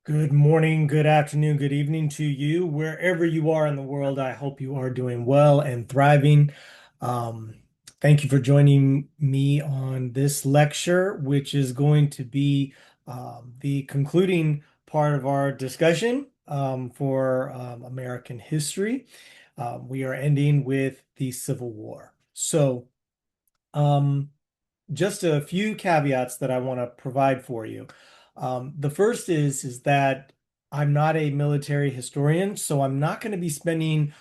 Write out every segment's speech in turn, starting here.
Good morning, good afternoon, good evening to you. Wherever you are in the world, I hope you are doing well and thriving. Um, Thank you for joining me on this lecture, which is going to be the concluding part of our discussion for American history. We are ending with the Civil War. Um, just a few caveats that I want to provide for you. The first is that I'm not a military historian, so I'm not going to be spending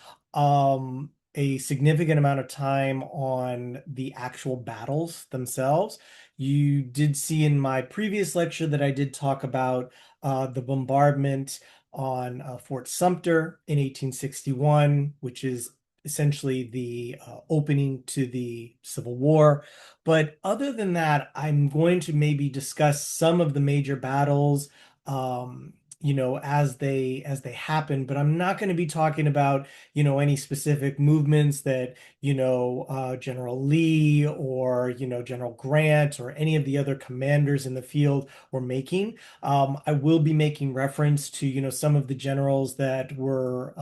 a significant amount of time on the actual battles themselves. You did see in my previous lecture that I did talk about the bombardment on Fort Sumter in 1861, which is essentially the opening to the Civil War. But other than that, I'm going to maybe discuss some of the major battles, as they happen. But I'm not going to be talking about, any specific movements that, General Lee or, General Grant or any of the other commanders in the field were making. I will be making reference to, some of the generals that were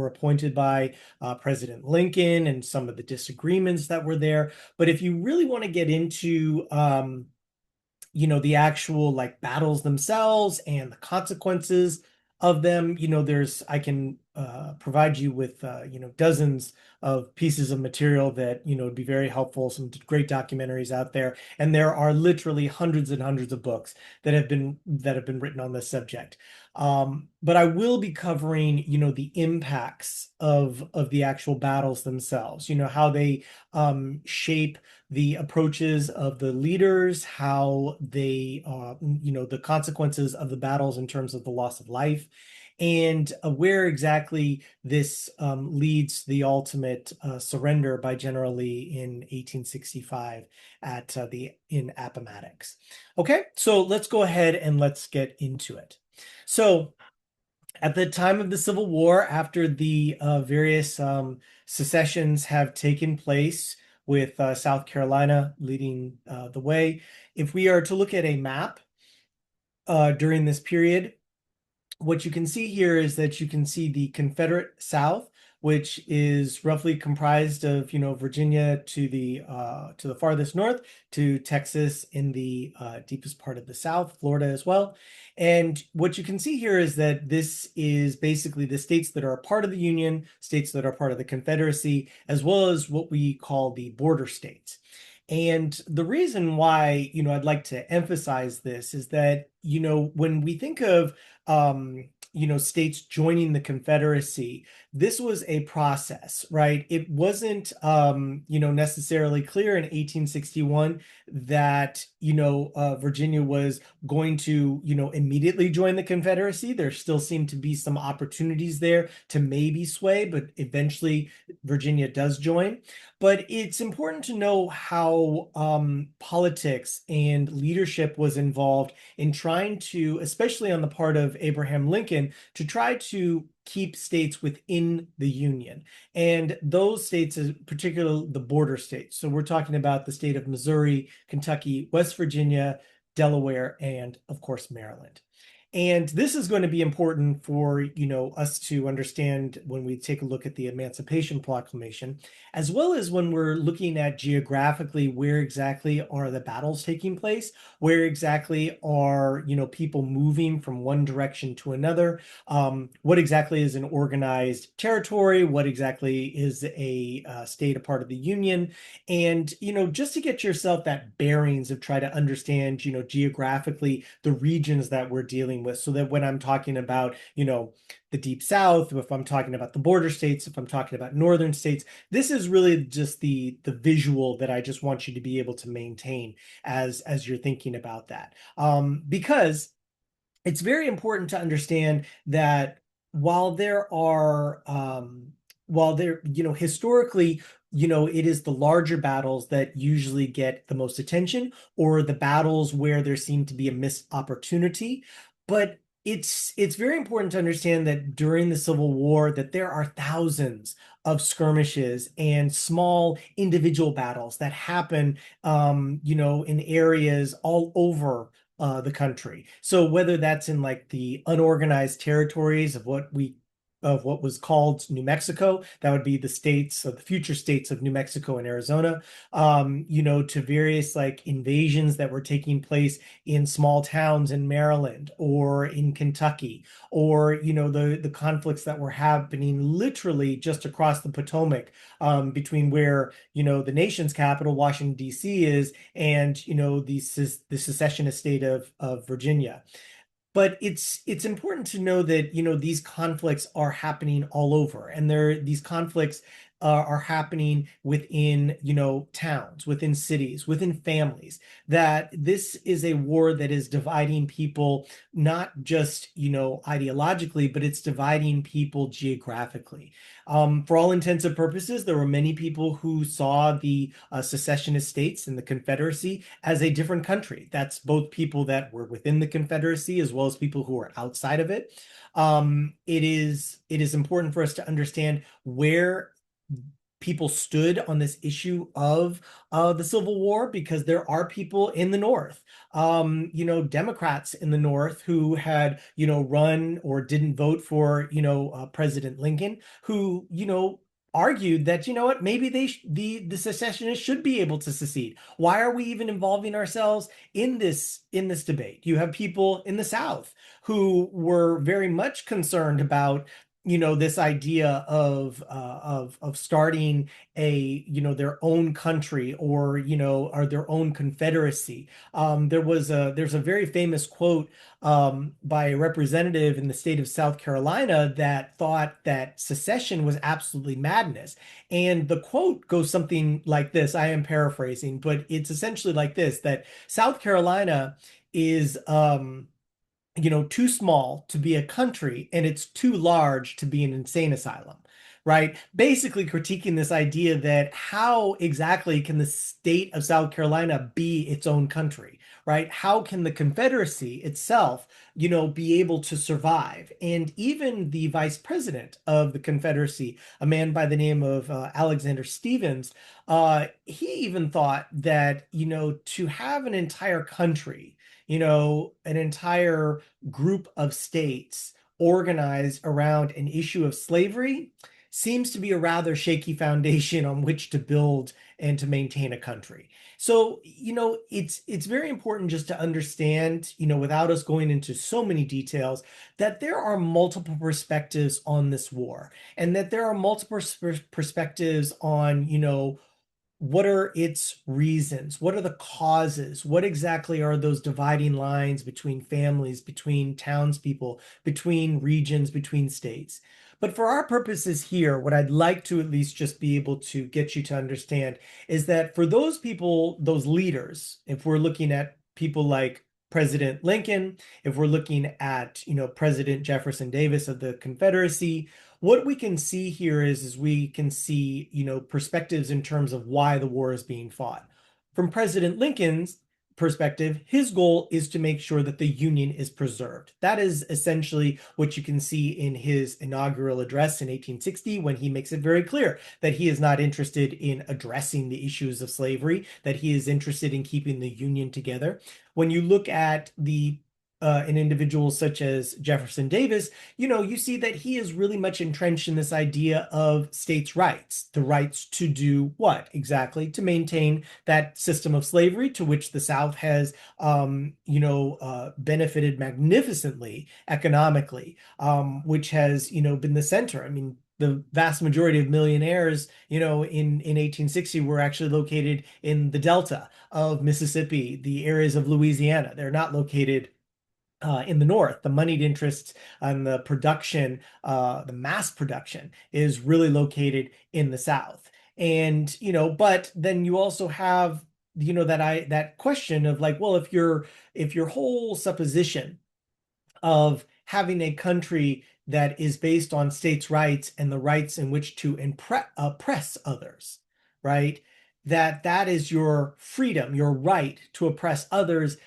appointed by President Lincoln and some of the disagreements that were there. But if you really want to get into the actual like battles themselves and the consequences of them, there's I can provide you with dozens of pieces of material that would be very helpful, some great documentaries out there, and there are literally hundreds and hundreds of books that have been written on this subject. But I will be covering, the impacts of the actual battles themselves, how they shape the approaches of the leaders, how they, the consequences of the battles in terms of the loss of life, and where exactly this leads to the ultimate surrender by General Lee in 1865 at in Appomattox. Okay, so let's go ahead and let's get into it. So at the time of the Civil War, after the various secessions have taken place, with South Carolina leading the way, if we are to look at a map during this period, what you can see here is that you can see the Confederate South, which is roughly comprised of, Virginia to the farthest north, to Texas in the deepest part of the South, Florida as well. And what you can see here is that this is basically the states that are a part of the Union, states that are part of the Confederacy, as well as what we call the border states. And the reason why, I'd like to emphasize this is that, when we think of states joining the Confederacy, this was a process, right? It wasn't, necessarily clear in 1861 that, Virginia was going to, immediately join the Confederacy. There still seemed to be some opportunities there to maybe sway, but eventually Virginia does join. But it's important to know how politics and leadership was involved in trying to, especially on the part of Abraham Lincoln, to try to keep states within the Union. And those states, particularly the border states. So we're talking about the state of Missouri, Kentucky, West Virginia, Delaware, and of course, Maryland. And this is going to be important for, us to understand when we take a look at the Emancipation Proclamation, as well as when we're looking at geographically where exactly are the battles taking place, where exactly are, people moving from one direction to another, what exactly is an organized territory, what exactly is a state, a part of the Union, and, just to get yourself that bearings of try to understand, geographically the regions that we're dealing with, so that when I'm talking about, the Deep South, if I'm talking about the border states, if I'm talking about northern states, this is really just the visual that I just want you to be able to maintain as you're thinking about that. Because it's very important to understand that while there are while there, historically, it is the larger battles that usually get the most attention, or the battles where there seem to be a missed opportunity. But it's very important to understand that during the Civil War that there are thousands of skirmishes and small individual battles that happen in areas all over the country. So whether that's in like the unorganized territories of what was called New Mexico, that would be the states of the future states of New Mexico and Arizona, to various like invasions that were taking place in small towns in Maryland or in Kentucky, or the conflicts that were happening literally just across the Potomac, between where the nation's capital, Washington, D.C. is, and the secessionist state of Virginia. But it's important to know that these conflicts are happening all over, and these conflicts are happening within towns, within cities, within families. That this is a war that is dividing people, not just ideologically, but it's dividing people geographically. For all intents and purposes, there were many people who saw the secessionist states and the Confederacy as a different country. That's both people that were within the Confederacy as well as people who are outside of it. It is important for us to understand where people stood on this issue of the Civil War, because there are people in the North, Democrats in the North who had, run or didn't vote for, President Lincoln, who, argued that, what, maybe the secessionists should be able to secede. Why are we even involving ourselves in this debate? You have people in the South who were very much concerned about this idea of starting their own country, or their own confederacy. There's a very famous quote by a representative in the state of South Carolina that thought that secession was absolutely madness. And the quote goes something like this. I am paraphrasing, but it's essentially like this: that South Carolina is too small to be a country, and it's too large to be an insane asylum, right? Basically critiquing this idea that how exactly can the state of South Carolina be its own country, right? How can the Confederacy itself, be able to survive? And even the vice president of the Confederacy, a man by the name of Alexander Stevens, he even thought that, to have an entire country, an entire group of states organized around an issue of slavery seems to be a rather shaky foundation on which to build and to maintain a country. So, it's very important just to understand, without us going into so many details, that there are multiple perspectives on this war, and that there are multiple perspectives on, what are its reasons? What are the causes? What exactly are those dividing lines between families, between townspeople, between regions, between states? But for our purposes here, what I'd like to at least just be able to get you to understand is that for those people, those leaders, if we're looking at people like President Lincoln, if we're looking at, President Jefferson Davis of the Confederacy, what we can see here is we can see, perspectives in terms of why the war is being fought. From President Lincoln's perspective, his goal is to make sure that the Union is preserved. That is essentially what you can see in his inaugural address in 1860, when he makes it very clear that he is not interested in addressing the issues of slavery, that he is interested in keeping the Union together. When you look at an individual such as Jefferson Davis, you see that he is really much entrenched in this idea of states' rights, the rights to do what exactly? To maintain that system of slavery to which the South has, benefited magnificently economically, which has, been the center. I mean, the vast majority of millionaires, in 1860 were actually located in the Delta of Mississippi, the areas of Louisiana. They're not located in the North. The moneyed interests and the production, the mass production, is really located in the South. And but then you also have that question of like, well, if your whole supposition of having a country that is based on states' rights and the rights in which to oppress others, right? That is your freedom, your right to oppress others.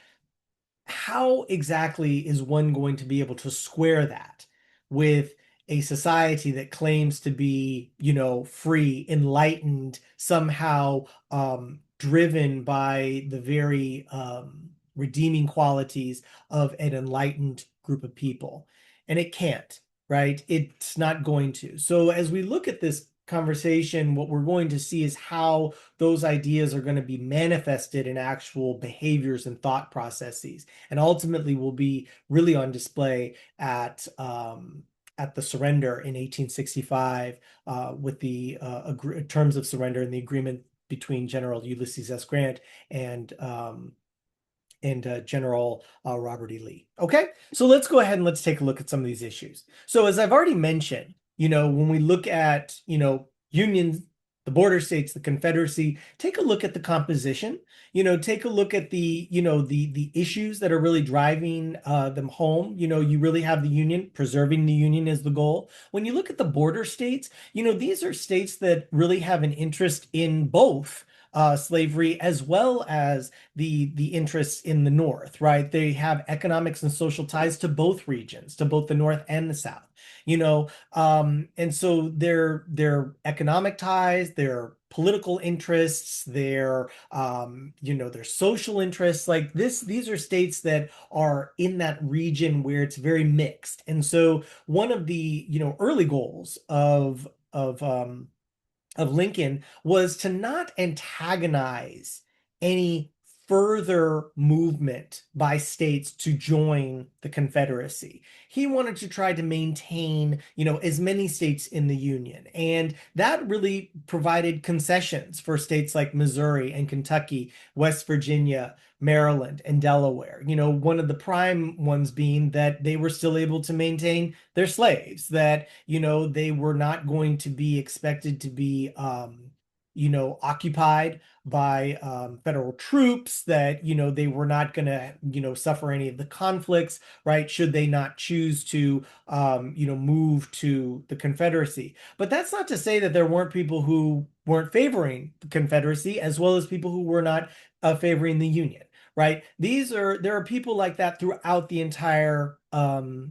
How exactly is one going to be able to square that with a society that claims to be, free, enlightened, somehow driven by the very redeeming qualities of an enlightened group of people. And it can't, right? It's not going to. So as we look at this conversation, what we're going to see is how those ideas are going to be manifested in actual behaviors and thought processes, and ultimately will be really on display at the surrender in 1865 with the terms of surrender and the agreement between General Ulysses S. Grant and General Robert E. Lee. Okay, so let's go ahead and let's take a look at some of these issues. So as I've already mentioned, when we look at, unions, the border states, the Confederacy, take a look at the composition, take a look at the issues that are really driving them home. You really have the Union, preserving the Union is the goal. When you look at the border states, these are states that really have an interest in both slavery as well as the interests in the North, right? They have economics and social ties to both regions, to both the North and the South, and so their economic ties, their political interests, their social interests, like these are states that are in that region where it's very mixed. And so one of the, early goals of Lincoln was to not antagonize any further movement by states to join the Confederacy. He wanted to try to maintain, as many states in the Union. And that really provided concessions for states like Missouri and Kentucky, West Virginia, Maryland, and Delaware. One of the prime ones being that they were still able to maintain their slaves, that, they were not going to be expected to be, occupied by federal troops, that, they were not going to, suffer any of the conflicts, right? Should they not choose to, move to the Confederacy. But that's not to say that there weren't people who weren't favoring the Confederacy, as well as people who were not favoring the Union. Right? There are people like that throughout the entire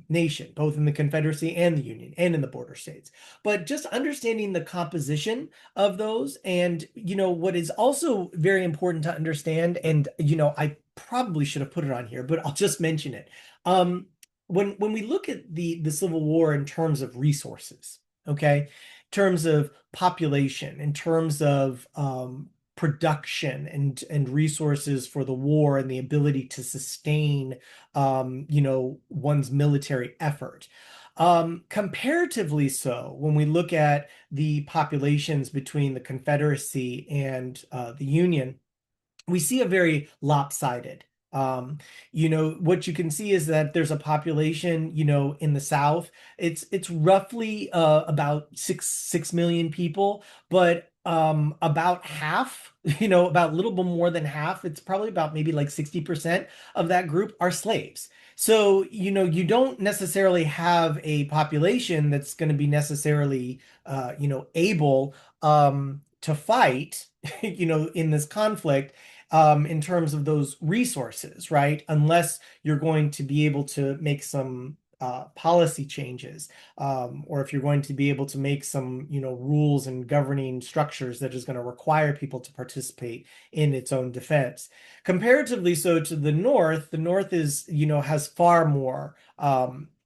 nation, both in the Confederacy and the Union and in the border states. But just understanding the composition of those, and what is also very important to understand, and I probably should have put it on here, but I'll just mention it. When we look at the Civil War in terms of resources, okay, in terms of population, in terms of production and resources for the war and the ability to sustain one's military effort. Comparatively so, when we look at the populations between the Confederacy and the Union, we see a very lopsided. What you can see is that there's a population, in the South. It's roughly about 6 million people, but about half, about a little bit more than half, it's probably about maybe like 60% of that group are slaves. So, you don't necessarily have a population that's going to be necessarily, able to fight, in this conflict, in terms of those resources, right? Unless you're going to be able to make some policy changes, or if you're going to be able to make some, rules and governing structures that is going to require people to participate in its own defense. Comparatively so to the North is, has far more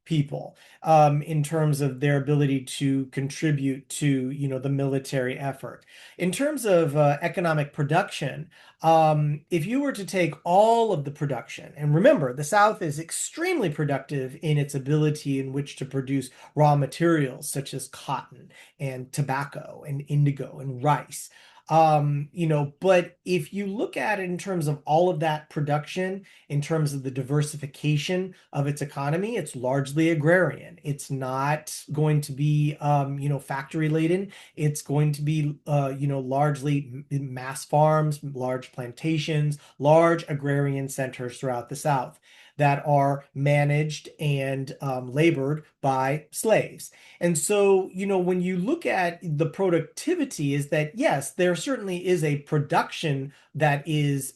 people in terms of their ability to contribute to, the military effort. In terms of economic production, if you were to take all of the production, and remember, the South is extremely productive in its ability in which to produce raw materials such as cotton and tobacco and indigo and rice. But if you look at it in terms of all of that production, in terms of the diversification of its economy, it's largely agrarian. It's not going to be, factory laden. It's going to be, largely mass farms, large plantations, large agrarian centers throughout the South that are managed and labored by slaves. And so, when you look at the productivity, is that yes, there certainly is a production that is,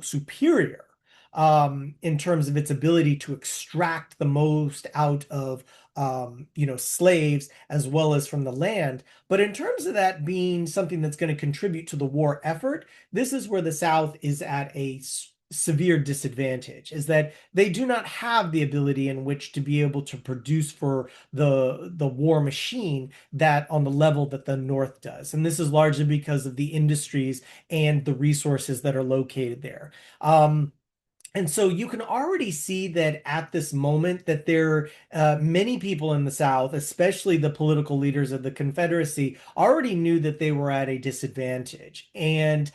superior in terms of its ability to extract the most out of slaves as well as from the land. But in terms of that being something that's going to contribute to the war effort, this is where the South is at a severe disadvantage is that they do not have the ability in which to be able to produce for the war machine that on the level that the North does. And this is largely because of the industries and the resources that are located there. And so you can already see that at this moment that there many people in the South, especially the political leaders of the Confederacy, already knew that they were at a disadvantage. And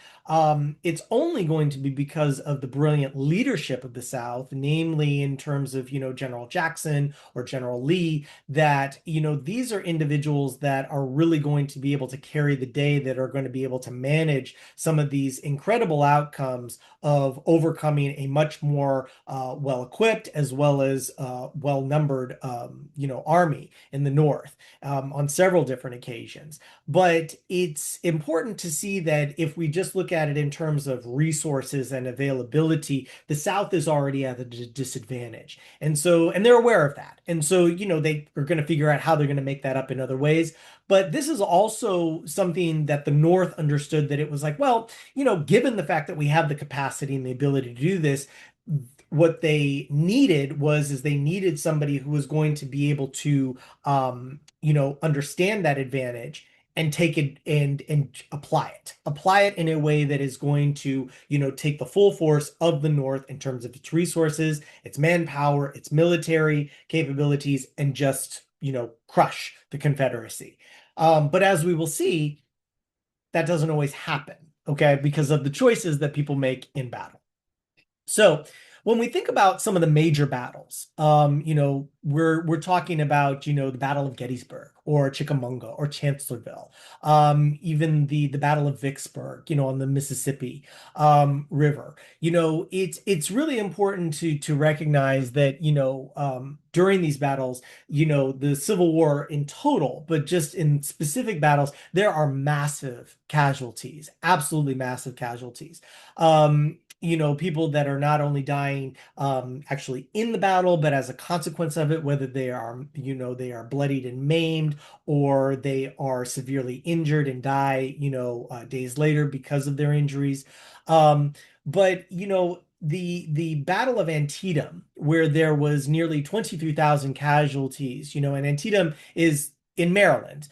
it's only going to be because of the brilliant leadership of the South, namely in terms of, General Jackson or General Lee, that, these are individuals that are really going to be able to carry the day, that are going to be able to manage some of these incredible outcomes of overcoming a much more well-equipped as well as well-numbered, army in the North on several different occasions. But it's important to see that if we just look at it in terms of resources and availability, the South is already at a disadvantage. And they're aware of that. And so, they are going to figure out how they're going to make that up in other ways. But this is also something that the North understood, that it was like, well, given the fact that we have the capacity and the ability to do this, what they needed is they needed somebody who was going to be able to, understand that advantage and take it and apply it in a way that is going to, take the full force of the North in terms of its resources, its manpower, its military capabilities, and just, crush the Confederacy. But as we will see, that doesn't always happen, okay, because of the choices that people make in battle. So when we think about some of the major battles, we're talking about, the Battle of Gettysburg or Chickamauga or Chancellorsville, even the Battle of Vicksburg, on the Mississippi River. It's really important to recognize that, during these battles, the Civil War in total, but just in specific battles, there are massive casualties, absolutely massive casualties. People that are not only dying actually in the battle, but as a consequence of it, whether they are, they are bloodied and maimed, or they are severely injured and die, days later because of their injuries. But the Battle of Antietam, where there was nearly 23,000 casualties, and Antietam is in Maryland.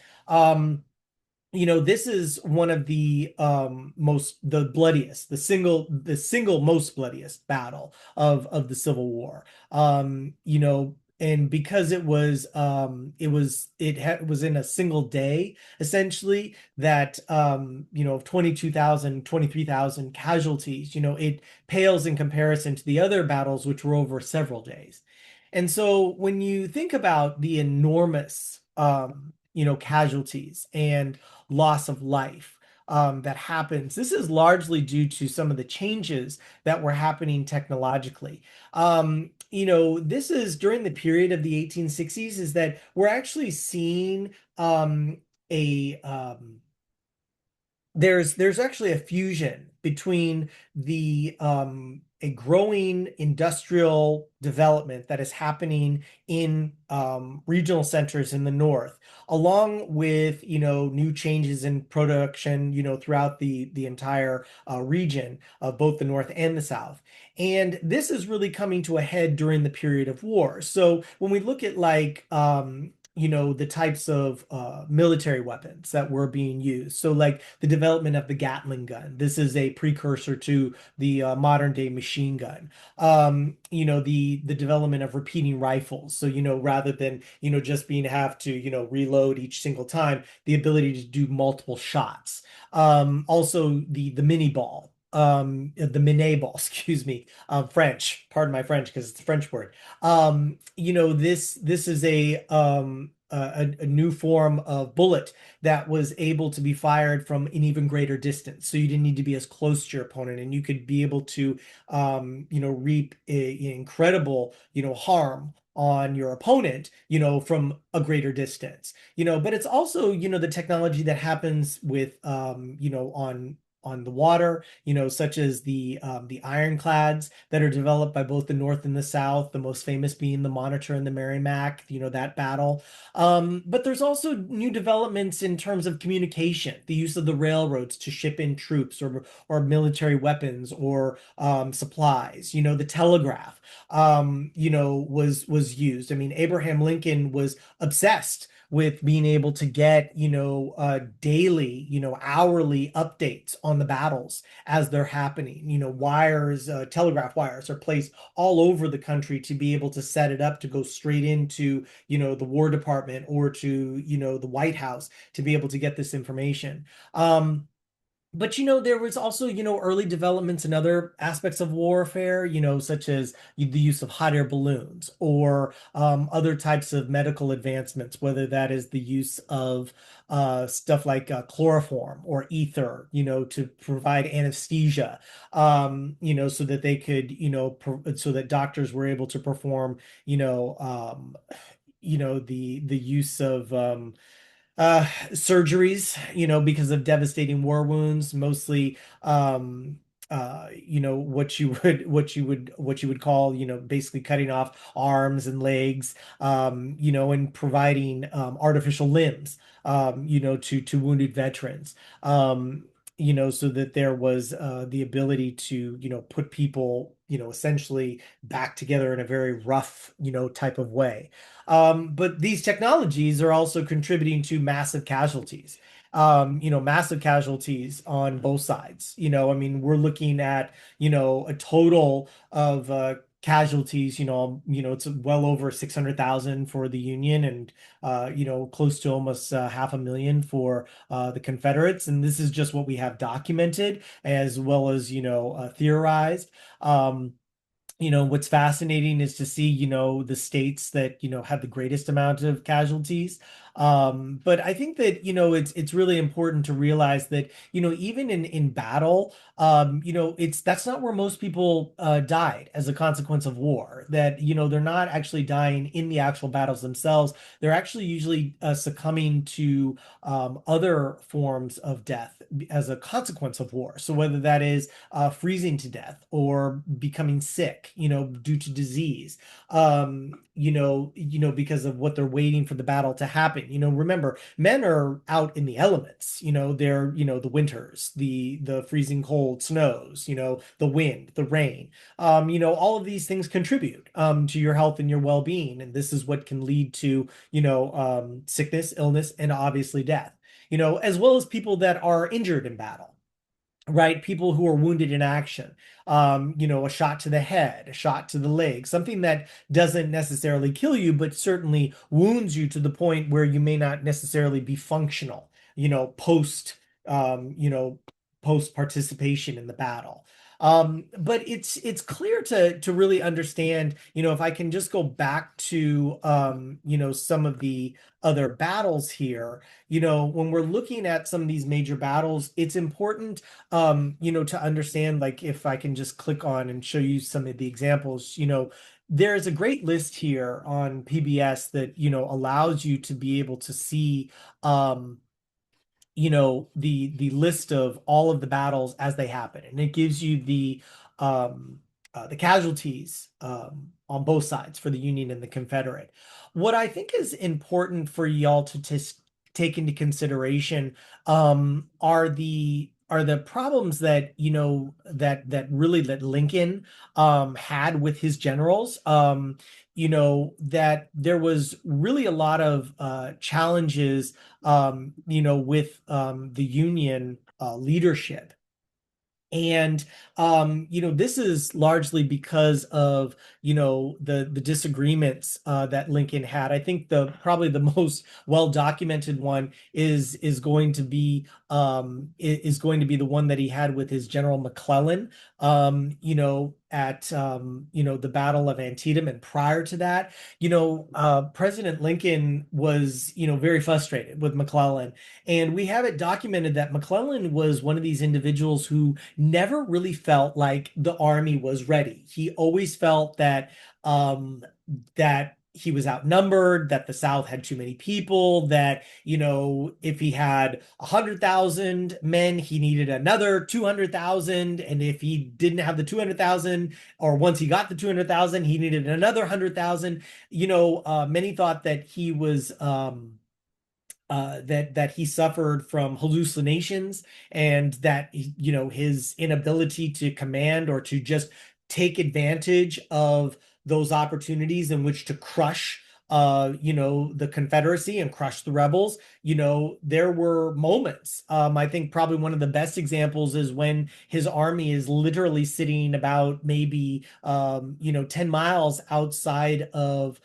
This is one of the the bloodiest, the single most bloodiest battle of the Civil War. And because it was in a single day, essentially, that 22,000, 23,000 casualties, it pales in comparison to the other battles, which were over several days. And so when you think about the enormous casualties and loss of life that happens, this is largely due to some of the changes that were happening technologically. This is during the period of the 1860s, is that we're actually seeing a there's actually a fusion between the a growing industrial development that is happening in regional centers in the North, along with new changes in production throughout the entire region of both the North and the South. And this is really coming to a head during the period of war. So when we look at like the types of military weapons that were being used. So, like the development of the Gatling gun. This is a precursor to the modern day machine gun. The development of repeating rifles. So, rather than just being have to reload each single time, the ability to do multiple shots. Also, the mini ball. The Minet ball, excuse me, French, pardon my French because it's a French word. This is a new form of bullet that was able to be fired from an even greater distance. So you didn't need to be as close to your opponent, and you could be able to, reap incredible, harm on your opponent, from a greater distance. But it's also, the technology that happens with, on the water, such as the ironclads that are developed by both the North and the South, the most famous being the Monitor and the Merrimack, that battle. But there's also new developments in terms of communication, the use of the railroads to ship in troops or military weapons or supplies. The telegraph, was used. I mean, Abraham Lincoln was obsessed with being able to get, daily, hourly updates on the battles as they're happening. Wires, telegraph wires are placed all over the country to be able to set it up to go straight into, the War Department or to, the White House to be able to get this information. But there was also, early developments in other aspects of warfare, such as the use of hot air balloons or other types of medical advancements, whether that is the use of stuff like chloroform or ether, to provide anesthesia, so that they could, so that doctors were able to perform, the use of surgeries, because of devastating war wounds, mostly what you would call, basically cutting off arms and legs, and providing artificial limbs, to wounded veterans. So that there was the ability to, put people, essentially back together in a very rough, type of way. But these technologies are also contributing to massive casualties. Massive casualties on both sides. I mean, we're looking at, a total of casualties, it's well over 600,000 for the Union and, close to almost 500,000 for the Confederates. And this is just what we have documented as well as, theorized. What's fascinating is to see, the states that, have the greatest amount of casualties. But I think that, it's really important to realize that, even in battle, that's not where most people died as a consequence of war. That, they're not actually dying in the actual battles themselves. They're actually usually succumbing to other forms of death as a consequence of war. So whether that is freezing to death or becoming sick, due to disease, because of what they're waiting for the battle to happen. Remember, men are out in the elements, they're, the winters, the freezing cold snows, the wind, the rain. All of these things contribute to your health and your well-being. And this is what can lead to, sickness, illness, and obviously death, as well as people that are injured in battle, right? People who are wounded in action, a shot to the head, a shot to the leg, something that doesn't necessarily kill you, but certainly wounds you to the point where you may not necessarily be functional, post, post participation in the battle. But it's clear to really understand, if I can just go back to, some of the other battles here, when we're looking at some of these major battles, it's important, to understand, like, if I can just click on and show you some of the examples, there's a great list here on PBS that, allows you to be able to see, the list of all of the battles as they happen, and it gives you the casualties on both sides for the Union and the Confederate. What I think is important for y'all to take into consideration are the problems that, that Lincoln had with his generals. That there was really a lot of challenges, with the Union leadership. And this is largely because of, the disagreements that Lincoln had. I think the probably the most well documented one is going to be the one that he had with his General McClellan, at the Battle of Antietam. And prior to that, President Lincoln was, very frustrated with McClellan. And we have it documented that McClellan was one of these individuals who never really felt like the army was ready. He always felt that he was outnumbered, that the South had too many people, that, if he had 100,000 men, he needed another 200,000. And if he didn't have the 200,000, or once he got the 200,000, he needed another 100,000. Many thought that he was, that he suffered from hallucinations, and that his inability to command or to just take advantage of those opportunities in which to crush the Confederacy and crush the rebels. There were moments. I think probably one of the best examples is when his army is literally sitting about maybe 10 miles outside of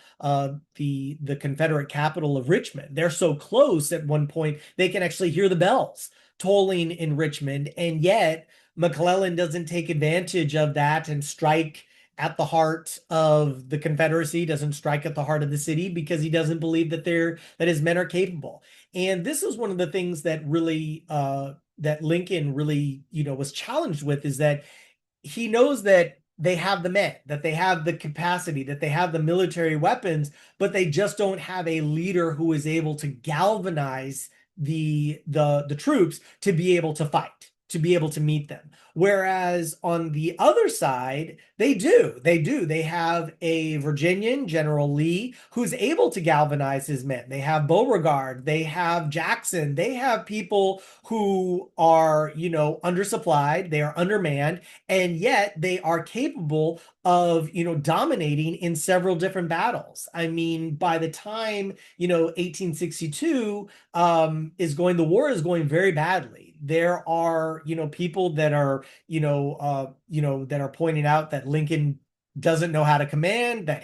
the Confederate capital of Richmond. They're so close at one point they can actually hear the bells tolling in Richmond, and yet McClellan doesn't take advantage of that and strike at the heart of the Confederacy, doesn't strike at the heart of the city, because he doesn't believe that his men are capable. And this is one of the things that really that Lincoln really was challenged with, is that he knows that they have the men, that they have the capacity, that they have the military weapons, but they just don't have a leader who is able to galvanize the troops to be able to fight, to be able to meet them. Whereas on the other side, they do. They have a Virginian, General Lee, who's able to galvanize his men. They have Beauregard, they have Jackson, they have people who are, undersupplied, they are undermanned, and yet they are capable of, dominating in several different battles. I mean, by the time, 1862 the war is going very badly. There are, people that are, that are pointing out that Lincoln doesn't know how to command, that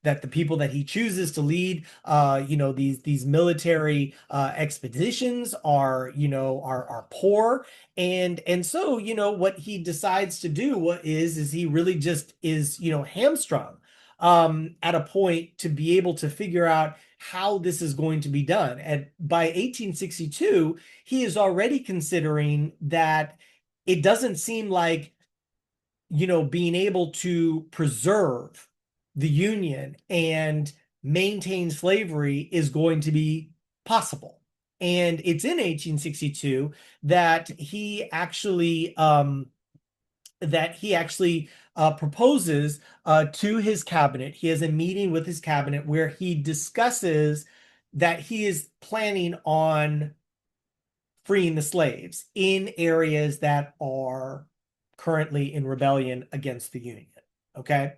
the people that he chooses to lead, these military expeditions are, are poor. And so, what he decides to do is he really just is, hamstrung at a point to be able to figure out how this is going to be done. And by 1862, he is already considering that it doesn't seem like, being able to preserve the Union and maintain slavery is going to be possible. And it's in 1862 that he actually proposes to his cabinet. He has a meeting with his cabinet where he discusses that he is planning on freeing the slaves in areas that are currently in rebellion against the Union. Okay.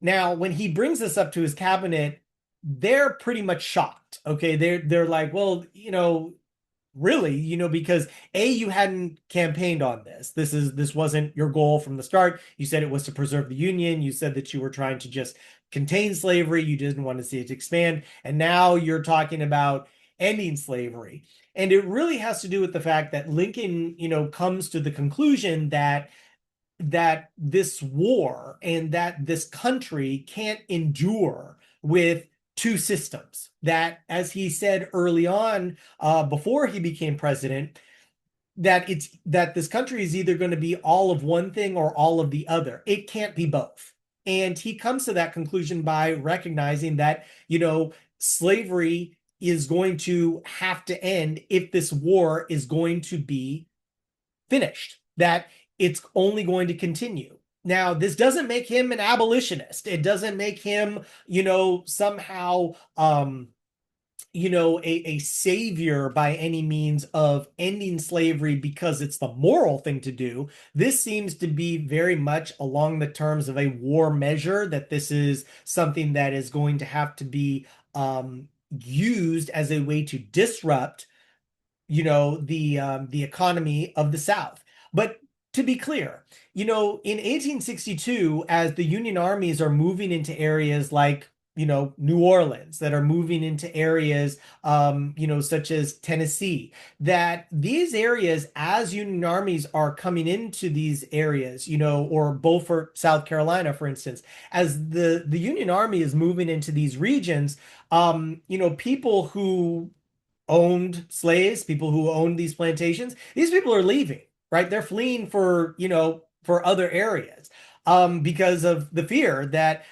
Now, when he brings this up to his cabinet, they're pretty much shocked. Okay. They're like, well, really, because you hadn't campaigned on this. This wasn't your goal from the start. You said it was to preserve the Union. You said that you were trying to just contain slavery. You didn't want to see it expand. And now you're talking about ending slavery. And it really has to do with the fact that Lincoln, comes to the conclusion that this war and that this country can't endure with two systems. That, as he said early on, before he became president, that this country is either going to be all of one thing or all of the other. It can't be both. And he comes to that conclusion by recognizing that, slavery is going to have to end if this war is going to be finished, that it's only going to continue. Now, this doesn't make him an abolitionist. It doesn't make him, somehow, a savior by any means of ending slavery because it's the moral thing to do. This seems to be very much along the terms of a war measure, that this is something that is going to have to be used as a way to disrupt the economy of the South. But to be clear, in 1862, as the Union armies are moving into areas like, New Orleans, that are moving into areas, such as Tennessee, that these areas, as Union armies are coming into these areas, or Beaufort, South Carolina, for instance, as the Union army is moving into these regions, people who owned slaves, people who owned these plantations, these people are leaving, right? They're fleeing for, for other areas. because of the fear that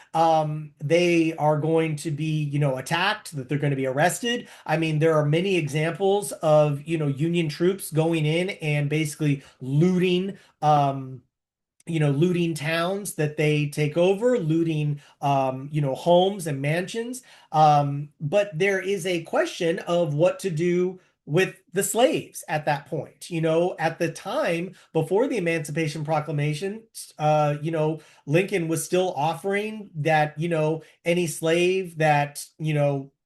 they are going to be, attacked, that they're going to be arrested. I mean, there are many examples of, Union troops going in and basically looting towns that they take over, looting, homes and mansions. But there is a question of what to do with the slaves at that point. At the time before the Emancipation Proclamation, Lincoln was still offering that, any slave that,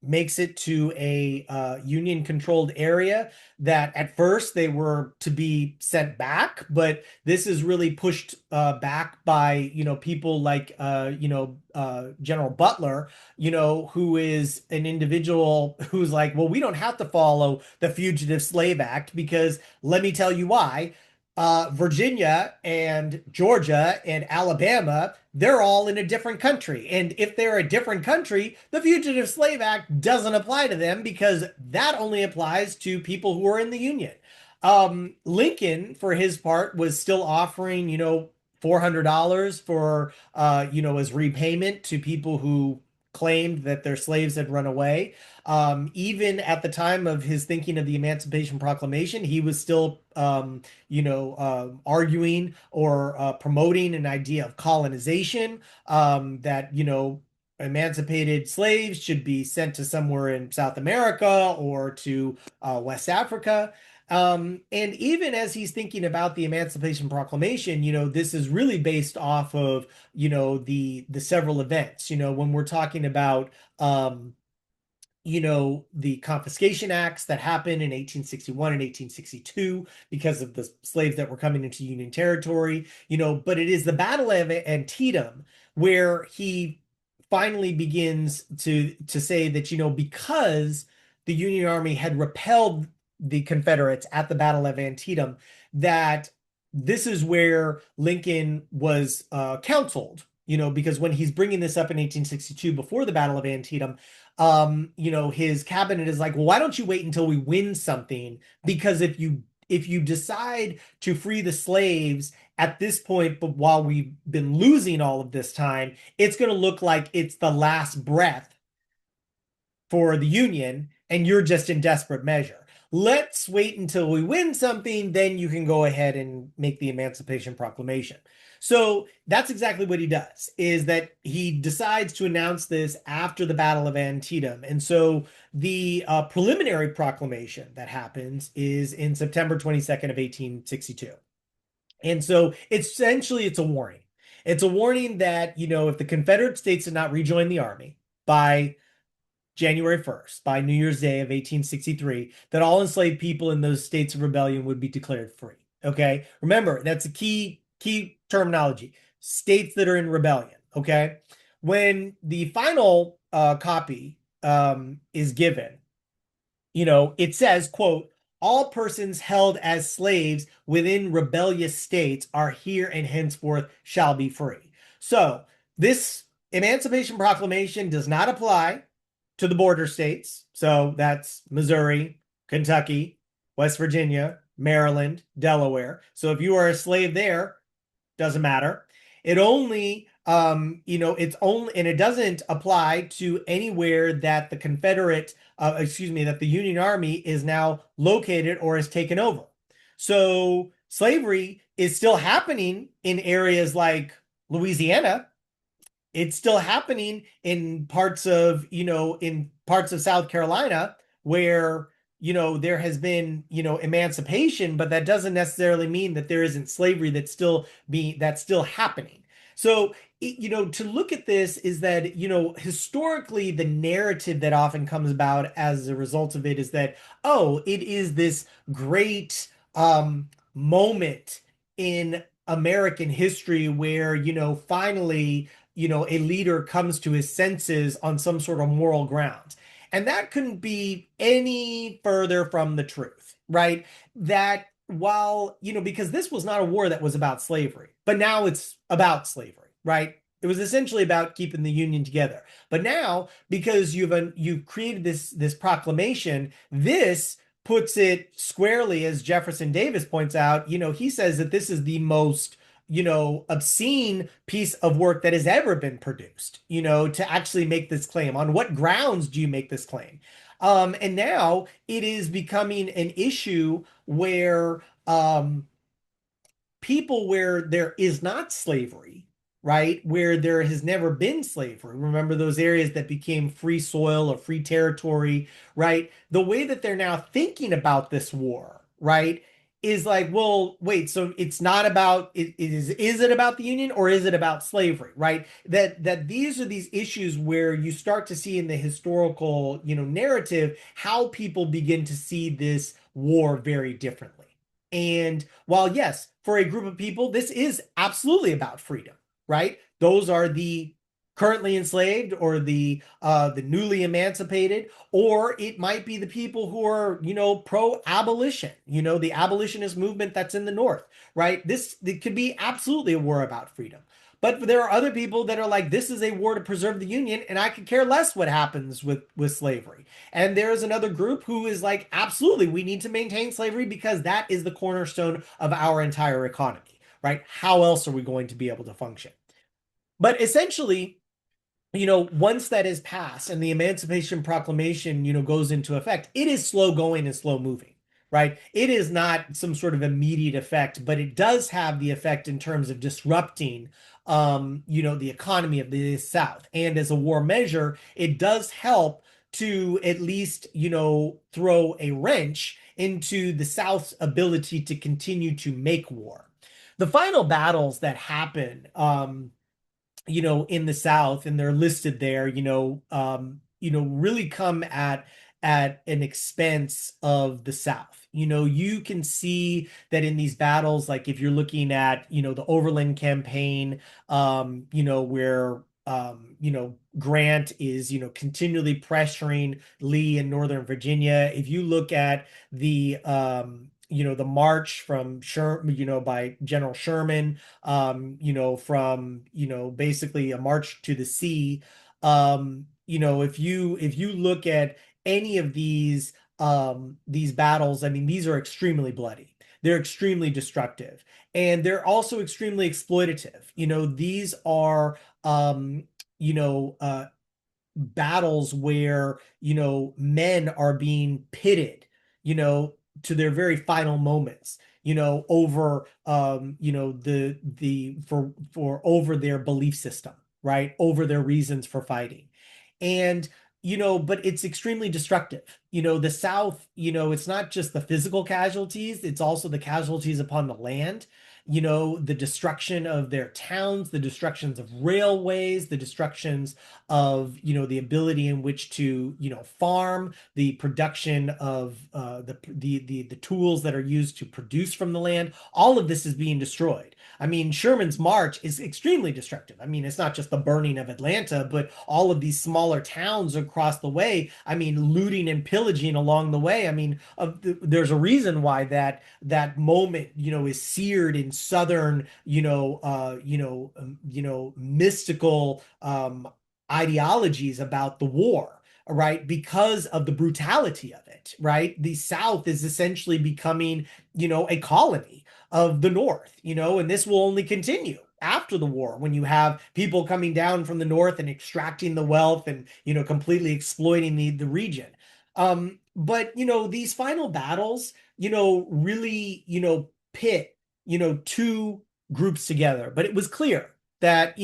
makes it to a Union controlled area, that at first they were to be sent back, but this is really pushed back by people like General Butler, who is an individual who's like, well, we don't have to follow the Fugitive Slave Act because let me tell you why. Virginia and Georgia and Alabama, they're all in a different country. And if they're a different country, the Fugitive Slave Act doesn't apply to them because that only applies to people who are in the Union. Lincoln, for his part, was still offering, $400 for, as repayment to people who claimed that their slaves had run away. Even at the time of his thinking of the Emancipation Proclamation, he was still, arguing or promoting an idea of colonization, that, emancipated slaves should be sent to somewhere in South America or to West Africa. And even as he's thinking about the Emancipation Proclamation, this is really based off of, the several events. When we're talking about the confiscation acts that happened in 1861 and 1862 because of the slaves that were coming into Union territory, but it is the Battle of Antietam where he finally begins to say that, because the Union Army had repelled the Confederates at the Battle of Antietam, that this is where Lincoln was counseled, because when he's bringing this up in 1862 before the Battle of Antietam, his cabinet is like, well, why don't you wait until we win something? Because if you decide to free the slaves at this point, but while we've been losing all of this time, it's going to look like it's the last breath for the Union, and you're just in desperate measure. Let's wait until we win something, then you can go ahead and make the Emancipation Proclamation. So that's exactly what he does, is that he decides to announce this after the Battle of Antietam. And so the preliminary proclamation that happens is in September 22nd of 1862. And so it's a warning. It's a warning that, if the Confederate States did not rejoin the Army by January 1st, by New Year's Day of 1863, that all enslaved people in those states of rebellion would be declared free. Okay. Remember, that's a key terminology. States that are in rebellion. Okay. When the final copy is given, it says, quote, all persons held as slaves within rebellious states are here and henceforth shall be free. So this Emancipation Proclamation does not apply to the border states. So that's Missouri, Kentucky, West Virginia, Maryland, Delaware. So if you are a slave there, doesn't matter. It only, it's only, and it doesn't apply to anywhere that the that the Union Army is now located or is taken over. So slavery is still happening in areas like Louisiana. It's still happening in parts of, South Carolina where, there has been, emancipation, but that doesn't necessarily mean that there isn't slavery that's still happening. So, to look at this is that, historically, the narrative that often comes about as a result of it is that, oh, it is this great moment in American history where, finally, a leader comes to his senses on some sort of moral grounds. And that couldn't be any further from the truth, right? That while, because this was not a war that was about slavery, but now it's about slavery, right? It was essentially about keeping the Union together. But now, because you've created this proclamation, this puts it squarely, as Jefferson Davis points out, he says that this is the most obscene piece of work that has ever been produced, to actually make this claim. On what grounds do you make this claim? And now it is becoming an issue where people where there is not slavery, right? Where there has never been slavery. Remember those areas that became free soil or free territory, right? The way that they're now thinking about this war, right, is like, well, wait, so it's not about is it about the Union or is it about slavery, right? That these are these issues where you start to see in the historical, narrative how people begin to see this war very differently. And while, yes, for a group of people, this is absolutely about freedom, right? Those are the currently enslaved or the newly emancipated, or it might be the people who are, pro-abolition, the abolitionist movement that's in the North, right? This it could be absolutely a war about freedom. But there are other people that are like, this is a war to preserve the Union, and I could care less what happens with slavery. And there's another group who is like, absolutely, we need to maintain slavery because that is the cornerstone of our entire economy, right? How else are we going to be able to function? But essentially, once that is passed and the Emancipation Proclamation, goes into effect, it is slow going and slow moving, right? It is not some sort of immediate effect, but it does have the effect in terms of disrupting, the economy of the South. And as a war measure, it does help to at least, throw a wrench into the South's ability to continue to make war. The final battles that happen, in the South, and they're listed there, really come at an expense of the South. You can see that in these battles, like if you're looking at, the Overland Campaign, where Grant is, continually pressuring Lee in Northern Virginia. If you look at the march from Sherman, by General Sherman, from, basically a march to the sea. If you look at any of these battles, I mean, these are extremely bloody. They're extremely destructive, and they're also extremely exploitative. These are battles where, men are being pitted, you know, to their very final moments, over the for over their belief system, right? Over their reasons for fighting. And but it's extremely destructive. The South, it's not just the physical casualties, it's also the casualties upon the land, the destruction of their towns, the destructions of railways, the destructions of, the ability in which to, farm, the production of the tools that are used to produce from the land. All of this is being destroyed. I mean, Sherman's march is extremely destructive. I mean, it's not just the burning of Atlanta, but all of these smaller towns across the way. I mean, looting and pillaging along the way. I mean, there's a reason why that moment, is seared in Southern, mystical ideologies about the war, right? Because of the brutality of it, right? The South is essentially becoming, a colony of the North, and this will only continue after the war when you have people coming down from the North and extracting the wealth and, completely exploiting the region. But, these final battles, really, pit, two groups together. But it was clear that,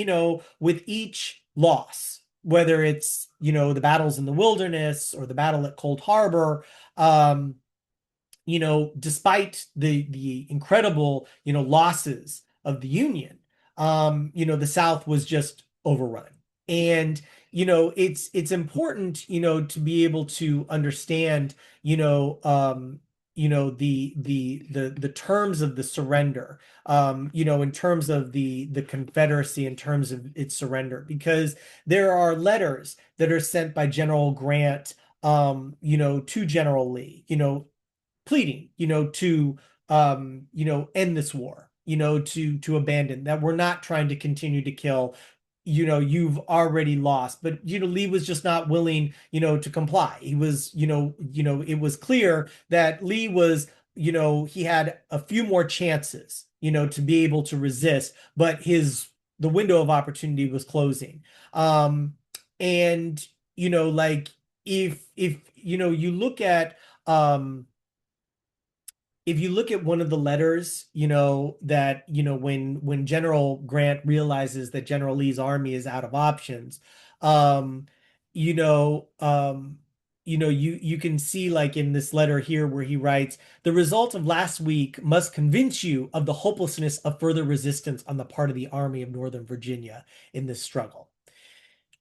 with each loss, whether it's, the battles in the wilderness or the battle at Cold Harbor, despite the incredible, losses of the Union, the South was just overrun. And, it's important, to be able to understand, the terms of the surrender, in terms of the Confederacy, in terms of its surrender, because there are letters that are sent by General Grant, to General Lee, pleading, to end this war, to abandon that. We're not trying to continue to kill. You've already lost. But Lee was just not willing, to comply. He was, it was clear that Lee was, he had a few more chances, to be able to resist, but the window of opportunity was closing. Um, and, like if you look at if you look at one of the letters, that, when General Grant realizes that General Lee's army is out of options, um, you know, um, you can see, like, in this letter here where he writes, "The result of last week must convince you of the hopelessness of further resistance on the part of the Army of Northern Virginia in this struggle.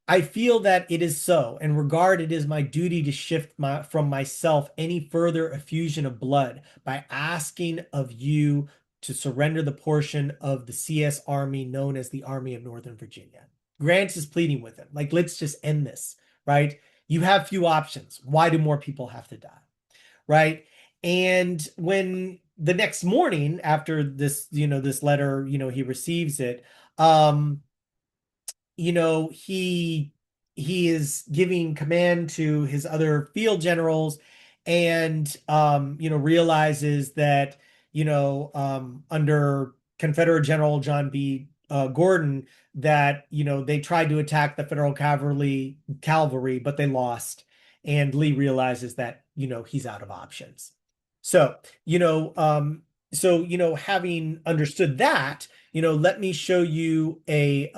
I feel that it is so, and regard it as my duty to shift from myself any further effusion of blood by asking of you to surrender the portion of the CS Army known as the Army of Northern Virginia." Grant is pleading with him, like, let's just end this, right? You have few options. Why do more people have to die, right? And when the next morning after this letter, he receives it, um, he is giving command to his other field generals, and realizes that under Confederate General John B. Gordon, that they tried to attack the Federal cavalry, but they lost, and Lee realizes that he's out of options. So you know having understood that, let me show you a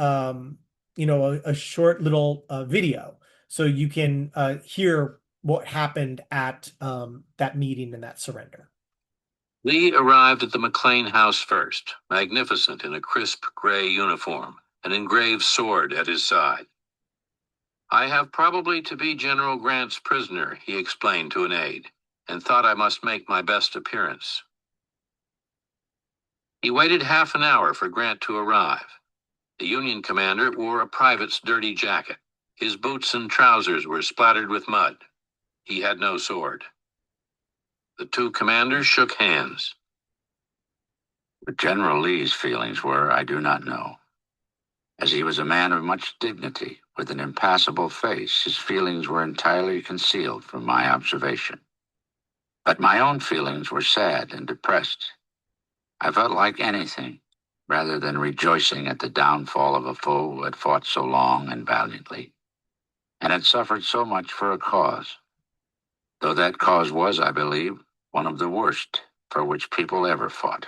short little video so you can hear what happened at that meeting and that surrender. Lee arrived at the McLean house first, magnificent in a crisp gray uniform, an engraved sword at his side. "I have probably to be General Grant's prisoner," he explained to an aide, "and thought I must make my best appearance." He waited half an hour for Grant to arrive. The Union commander wore a private's dirty jacket. His boots and trousers were splattered with mud. He had no sword. The two commanders shook hands. What General Lee's feelings were, I do not know. As he was a man of much dignity, with an impassible face, his feelings were entirely concealed from my observation. But my own feelings were sad and depressed. I felt like anything, rather than rejoicing at the downfall of a foe who had fought so long and valiantly, and had suffered so much for a cause, though that cause was, I believe, one of the worst for which people ever fought.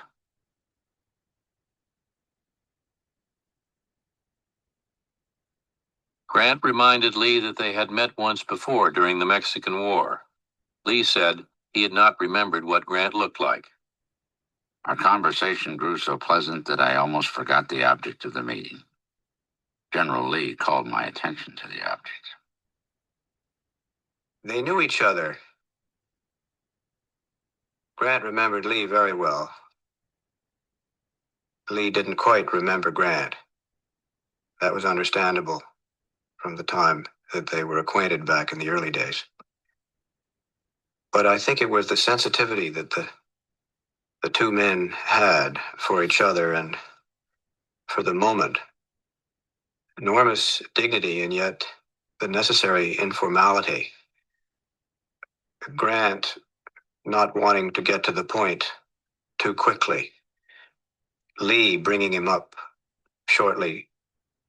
Grant reminded Lee that they had met once before during the Mexican War. Lee said he had not remembered what Grant looked like. Our conversation grew so pleasant that I almost forgot the object of the meeting. General Lee called my attention to the object. They knew each other. Grant remembered Lee very well. Lee didn't quite remember Grant. That was understandable from the time that they were acquainted back in the early days. But I think it was the sensitivity that the two men had for each other and for the moment. Enormous dignity and yet the necessary informality. Grant not wanting to get to the point too quickly. Lee bringing him up shortly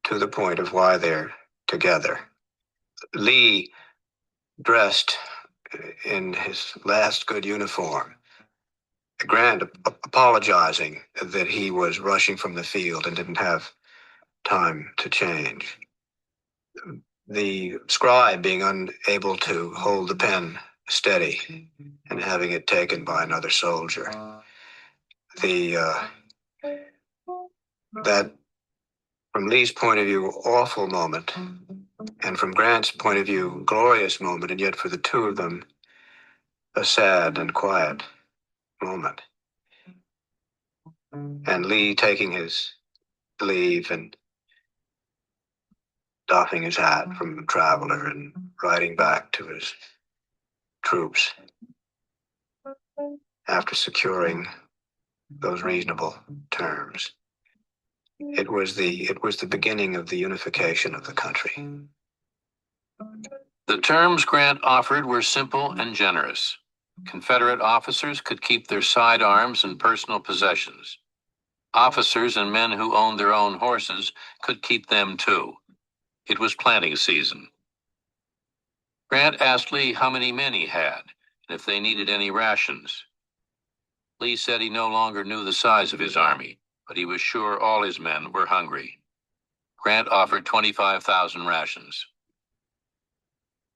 to the point of why they're together. Lee dressed in his last good uniform. Grant apologizing that he was rushing from the field and didn't have time to change. The scribe being unable to hold the pen steady and having it taken by another soldier. That, from Lee's point of view, awful moment, and from Grant's point of view, glorious moment, and yet for the two of them, a sad and quiet moment. And Lee taking his leave and doffing his hat from a traveler and riding back to his troops after securing those reasonable terms. It was the beginning of the unification of the country. The terms Grant offered were simple and generous. Confederate officers could keep their sidearms and personal possessions. Officers and men who owned their own horses could keep them too. It was planting season. Grant asked Lee how many men he had and if they needed any rations. Lee said he no longer knew the size of his army, but he was sure all his men were hungry. Grant offered 25,000 rations.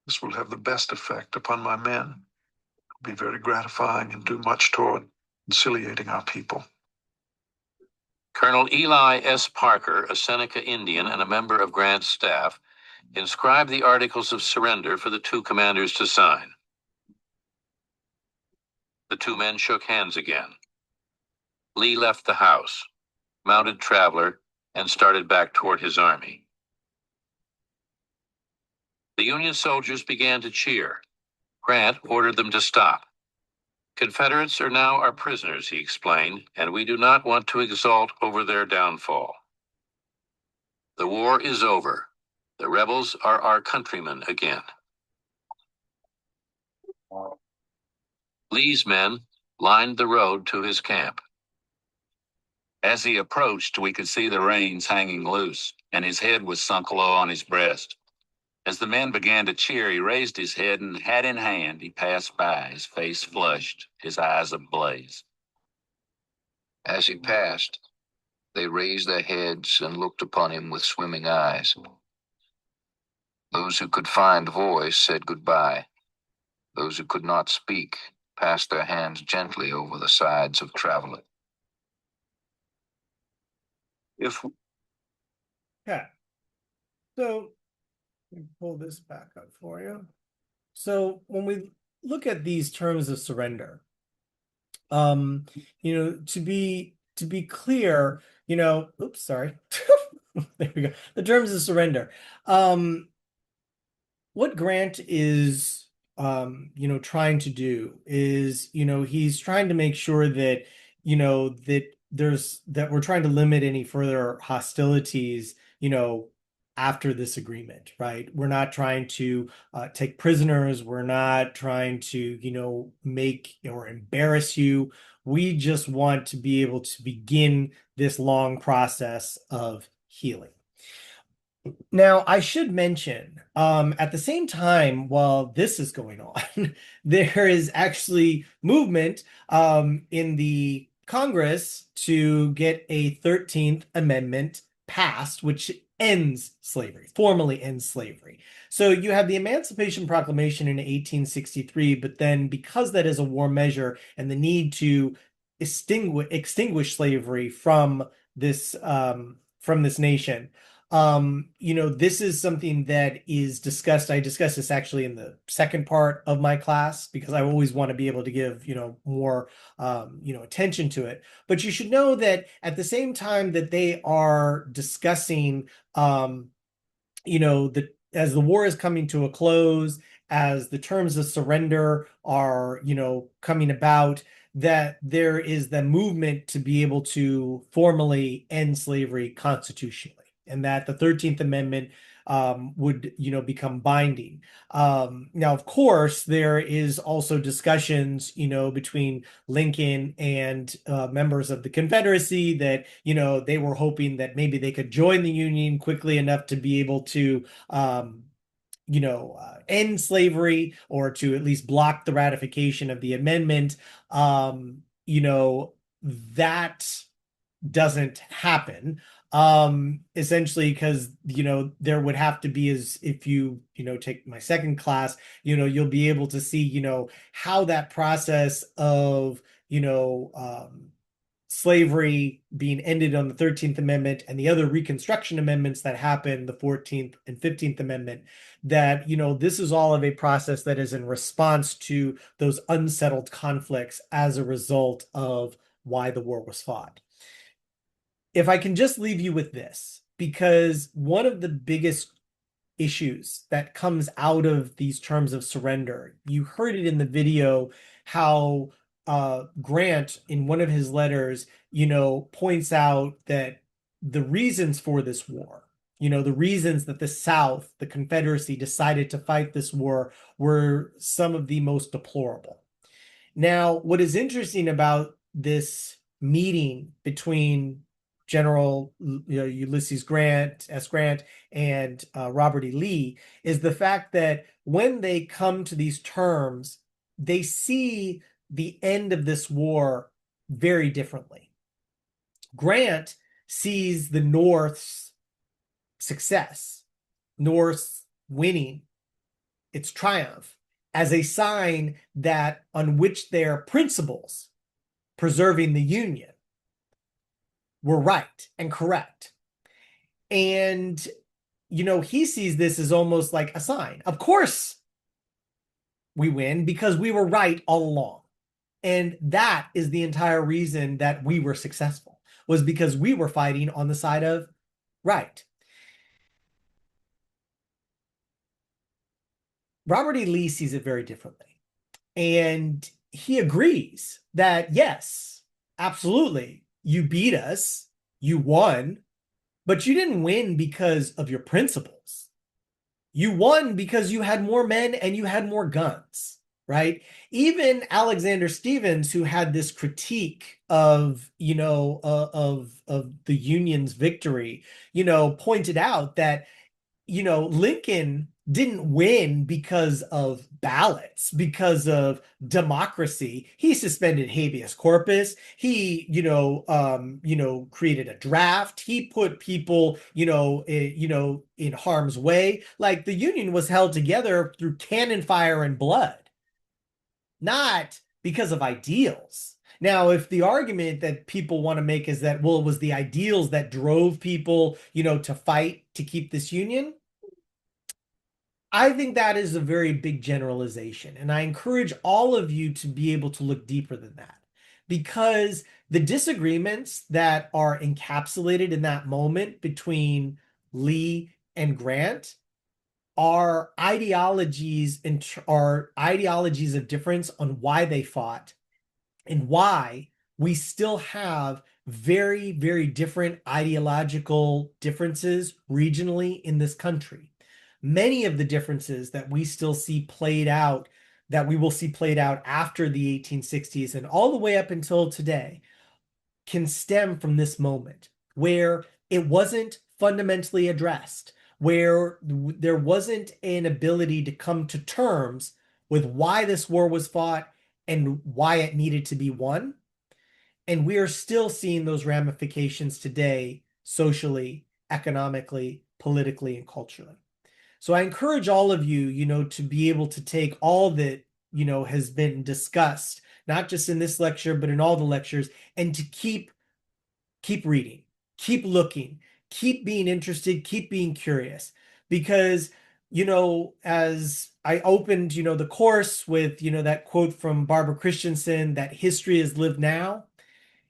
This will have the best effect upon my men. It will be very gratifying and do much toward conciliating our people. Colonel Eli S. Parker, a Seneca Indian and a member of Grant's staff, inscribed the articles of surrender for the two commanders to sign. The two men shook hands again. Lee left the house, mounted Traveler, and started back toward his army. The Union soldiers began to cheer. Grant ordered them to stop. Confederates are now our prisoners, he explained, and we do not want to exult over their downfall. The war is over. The rebels are our countrymen again. Lee's men lined the road to his camp. As he approached, we could see the reins hanging loose, and his head was sunk low on his breast. As the men began to cheer, he raised his head and, hat in hand, he passed by, his face flushed, his eyes ablaze. As he passed, they raised their heads and looked upon him with swimming eyes. Those who could find voice said goodbye. Those who could not speak passed their hands gently over the sides of Traveler. Yeah. So let me pull this back up for you. So when we look at these terms of surrender, to be clear, oops, sorry. There we go. The terms of surrender. What Grant is trying to do is, he's trying to make sure that, that we're trying to limit any further hostilities, after this agreement, right? We're not trying to take prisoners. We're not trying to, make or embarrass you. We just want to be able to begin this long process of healing. Now, I should mention, at the same time, while this is going on, there is actually movement in the Congress to get a 13th Amendment passed, which ends slavery, formally ends slavery. So you have the Emancipation Proclamation in 1863, but then because that is a war measure and the need to extinguish slavery from this nation, this is something that is discussed. I discussed this actually in the second part of my class because I always want to be able to give, more, attention to it. But you should know that at the same time that they are discussing, as the war is coming to a close, as the terms of surrender are, coming about, that there is the movement to be able to formally end slavery constitutionally, and that the 13th Amendment would, become binding. Now, of course, there is also discussions, between Lincoln and members of the Confederacy that, they were hoping that maybe they could join the Union quickly enough to be able to, end slavery or to at least block the ratification of the amendment. That doesn't happen, essentially because there would have to be, as if you take my second class, you'll be able to see how that process of slavery being ended on the 13th Amendment and the other Reconstruction amendments that happened, the 14th and 15th Amendment, that this is all of a process that is in response to those unsettled conflicts as a result of why the war was fought. If I can just leave you with this, because one of the biggest issues that comes out of these terms of surrender, you heard it in the video, how Grant, in one of his letters, points out that the reasons for this war, the reasons that the South, the Confederacy, decided to fight this war were some of the most deplorable. Now, what is interesting about this meeting between General Ulysses Grant, S. Grant, and Robert E. Lee is the fact that when they come to these terms, they see the end of this war very differently. Grant sees the North's success, North's winning, its triumph, as a sign that on which their principles, preserving the Union, were right and correct. And, he sees this as almost like a sign. Of course, we win because we were right all along. And that is the entire reason that we were successful, was because we were fighting on the side of right. Robert E. Lee sees it very differently. And he agrees that, yes, absolutely, you beat us, you won, but you didn't win because of your principles. You won because you had more men and you had more guns, right? Even Alexander Stevens, who had this critique of, of the Union's victory, pointed out that, Lincoln didn't win because of ballots, because of democracy. He suspended habeas corpus. He, created a draft. He put people, in harm's way. Like the Union was held together through cannon fire and blood, not because of ideals. Now, if the argument that people want to make is that, well, it was the ideals that drove people, to fight to keep this Union, I think that is a very big generalization. And I encourage all of you to be able to look deeper than that, because the disagreements that are encapsulated in that moment between Lee and Grant are ideologies and are ideologies of difference on why they fought and why we still have very, very different ideological differences regionally in this country. Many of the differences that we still see played out, that we will see played out after the 1860s and all the way up until today, can stem from this moment where it wasn't fundamentally addressed, where there wasn't an ability to come to terms with why this war was fought and why it needed to be won. And we are still seeing those ramifications today, socially, economically, politically, and culturally. So I encourage all of you, to be able to take all that, has been discussed, not just in this lecture, but in all the lectures, and to keep reading, keep looking, keep being interested, keep being curious. Because, as I opened, the course with, that quote from Barbara Christensen, that history is lived now.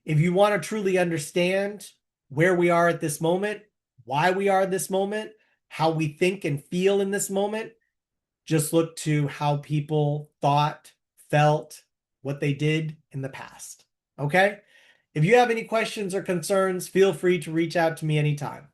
If you want to truly understand where we are at this moment, why we are at this moment, how we think and feel in this moment, just look to how people thought, felt, what they did in the past. Okay? If you have any questions or concerns, feel free to reach out to me anytime.